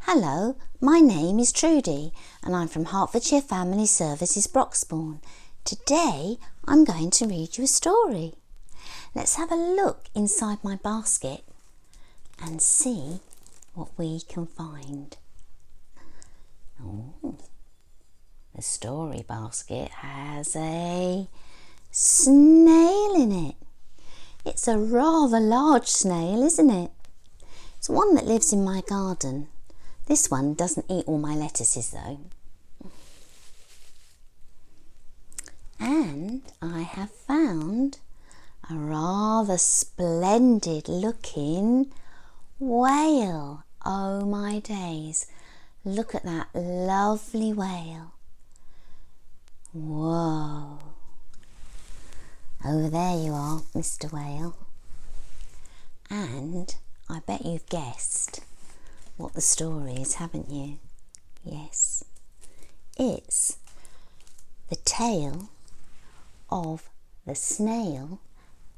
Hello, my name is Trudy and I'm from Hertfordshire Family Services Broxbourne. Today I'm going to read you a story. Let's have a look inside my basket and see what we can find. Oh, the story basket has a snail in it. It's a rather large snail, isn't it? It's one that lives in my garden. This one doesn't eat all my lettuces though. And I have found a rather splendid looking whale. Oh my days, look at that lovely whale. Whoa. Oh, there you are, Mr. Whale. And I bet you've guessed what the story is, haven't you? Yes, it's the tale of the snail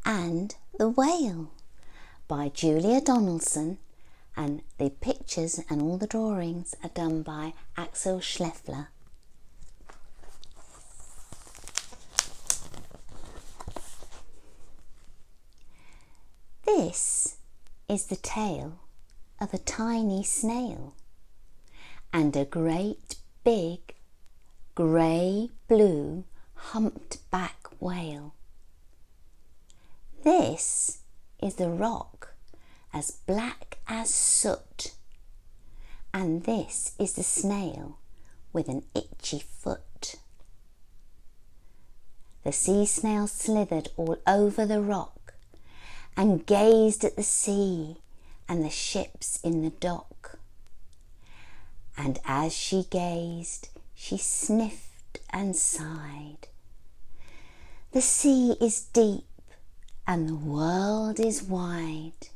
and the whale by Julia Donaldson, and the pictures and all the drawings are done by Axel Scheffler. This is the tale of a tiny snail and a great big grey-blue humped-back whale. This is the rock as black as soot, and this is the snail with an itchy foot. The sea snail slithered all over the rock and gazed at the sea and the ships in the dock. And as she gazed, she sniffed and sighed. The sea is deep and the world is wide.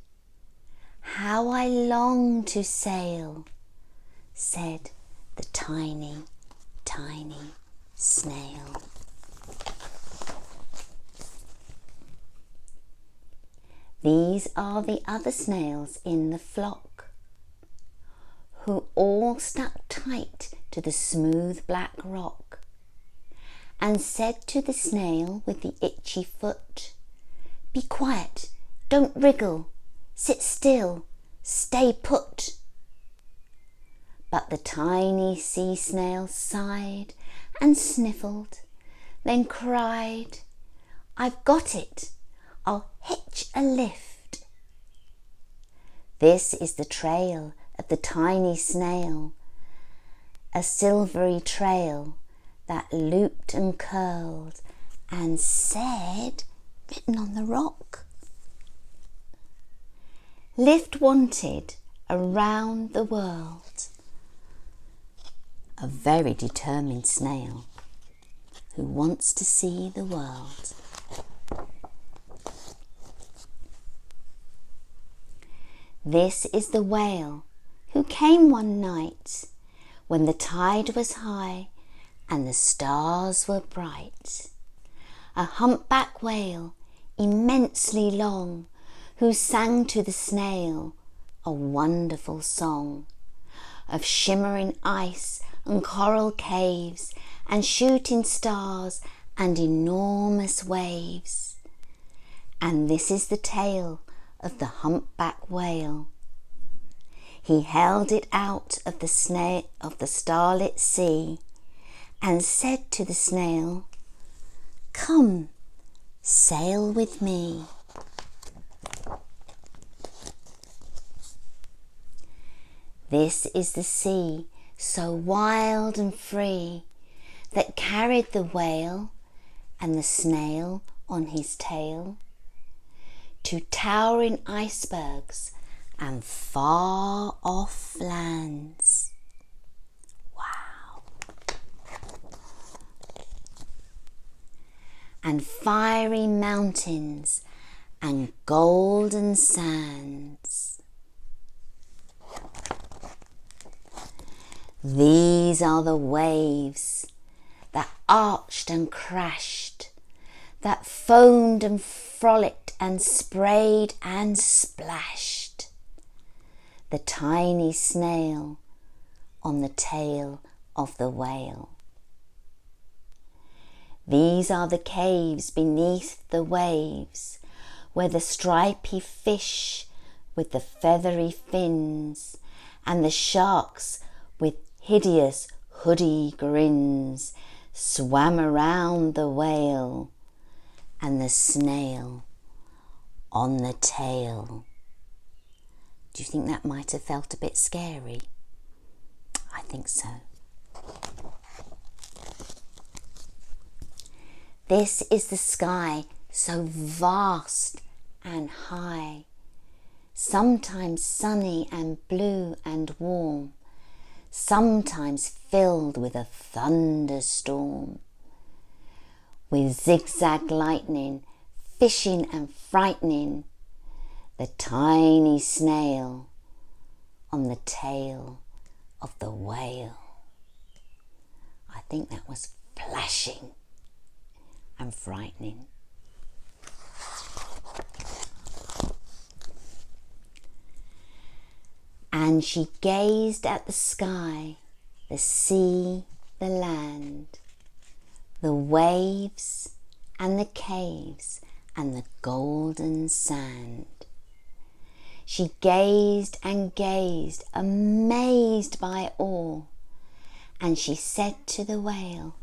How I long to sail, said the tiny, tiny snail. These are the other snails in the flock, who all stuck tight to the smooth black rock, and said to the snail with the itchy foot, "Be quiet, don't wriggle, sit still, stay put." But the tiny sea snail sighed and sniffled, then cried, "I've got it, I'll hitch a lift." This is the trail of the tiny snail, a silvery trail that looped and curled and said, written on the rock, "Lift wanted around the world." A very determined snail who wants to see the world. This is the whale who came one night when the tide was high and the stars were bright. A humpback whale, immensely long, who sang to the snail a wonderful song of shimmering ice and coral caves and shooting stars and enormous waves. And this is the tale of the humpback whale. He held it out of the starlit sea and said to the snail, "Come, sail with me." This is the sea, so wild and free, that carried the whale and the snail on his tail to towering icebergs and far off lands. Wow. And fiery mountains and golden sands. These are the waves that arched and crashed, that foamed and frolicked and sprayed and splashed. The tiny snail on the tail of the whale. These are the caves beneath the waves, where the stripy fish with the feathery fins, and the sharks with hideous hoodie grins swam around the whale and the snail on the tail. Do you think that might have felt a bit scary? I think so. This is the sky, so vast and high, sometimes sunny and blue and warm, sometimes filled with a thunderstorm, with zigzag lightning, fishing and frightening the tiny snail on the tail of the whale. I think that was flashing and frightening. And she gazed at the sky, the sea, the land, the waves and the caves and the golden sand. She gazed and gazed, amazed by all, and she said to the whale,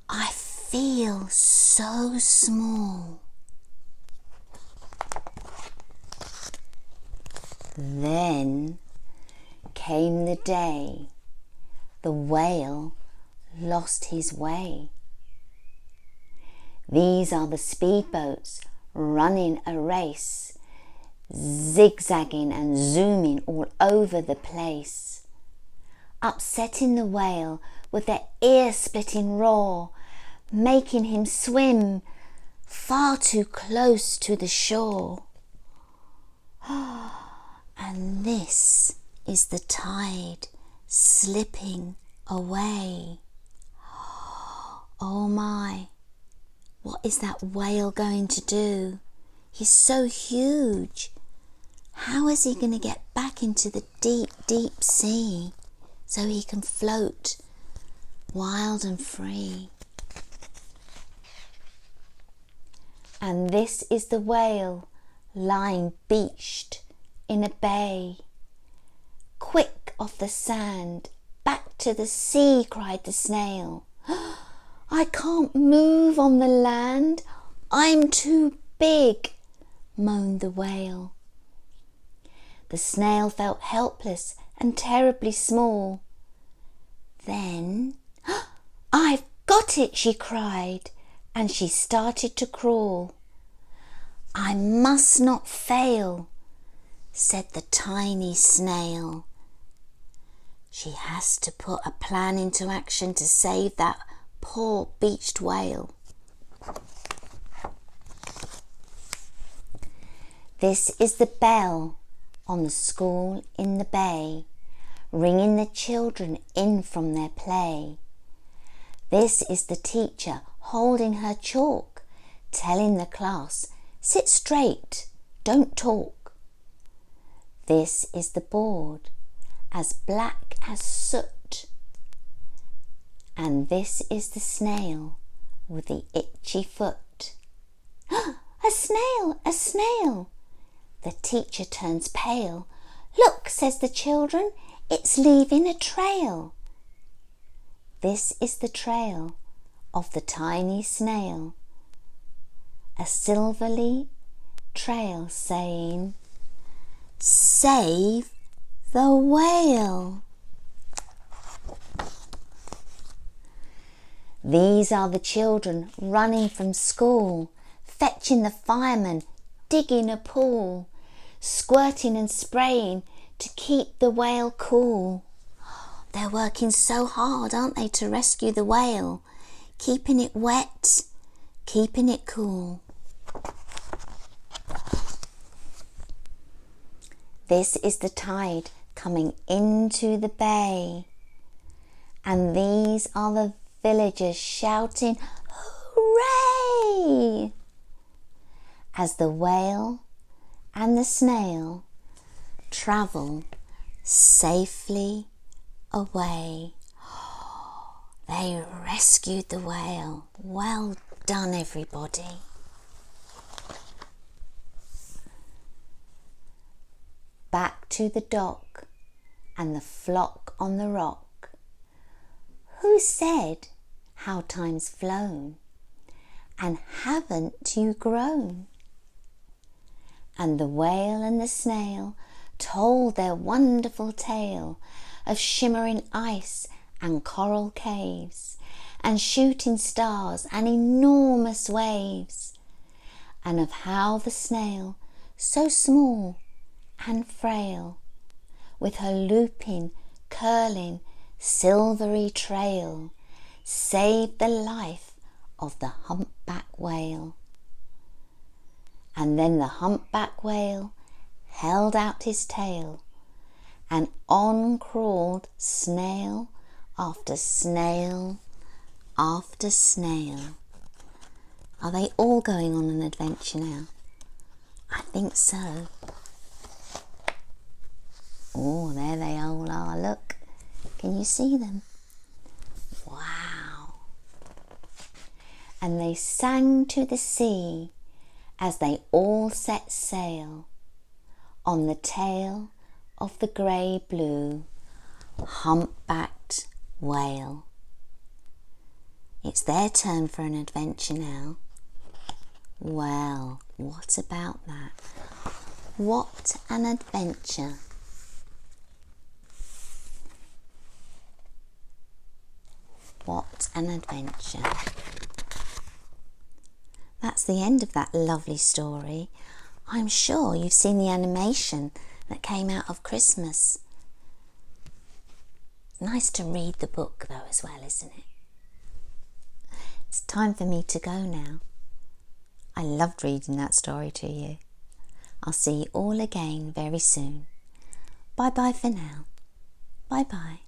"I feel so small." Then came the day the whale lost his way. These are the speedboats running a race, zigzagging and zooming all over the place, upsetting the whale with their ear-splitting roar, making him swim far too close to the shore. And this is the tide slipping away. Oh my, what is that whale going to do? He's so huge. How is he going to get back into the deep, deep sea so he can float wild and free? And this is the whale lying beached in a bay. Quick off the sand, back to the sea, cried the snail. I can't move on the land, I'm too big, moaned the whale. The snail felt helpless and terribly small. Then, I've got it, she cried, and she started to crawl. I must not fail, said the tiny snail. She has to put a plan into action to save that poor beached whale. This is the bell on the school in the bay, ringing the children in from their play. This is the teacher holding her chalk, telling the class, sit straight, don't talk. This is the board, as black as soot. And this is the snail with the itchy foot. A snail, a snail! The teacher turns pale. Look, says the children, it's leaving a trail. This is the trail of the tiny snail, a silvery trail saying, save the whale. These are the children running from school, fetching the fireman, digging a pool, squirting and spraying to keep the whale cool. They're working so hard, aren't they, to rescue the whale, keeping it wet, keeping it cool. This is the tide coming into the bay, and these are the villagers shouting, hooray! As the whale and the snail travel safely away. They rescued the whale. Well done, everybody. Back to the dock and the flock on the rock. Who said, how time's flown, and haven't you grown? And the whale and the snail told their wonderful tale of shimmering ice and coral caves, and shooting stars and enormous waves, and of how the snail, so small and frail, with her looping, curling, silvery trail, saved the life of the humpback whale. And then the humpback whale held out his tail, and on crawled snail after snail after snail. Are they all going on an adventure now? I think so. Oh, there they all are, look. Can you see them? Wow. And they sang to the sea as they all set sail on the tail of the grey-blue humpbacked whale. It's their turn for an adventure now. Well, what about that? What an adventure. What an adventure. That's the end of that lovely story. I'm sure you've seen the animation that came out of Christmas. It's nice to read the book though as well, isn't it? It's time for me to go now. I loved reading that story to you. I'll see you all again very soon. Bye bye for now. Bye bye.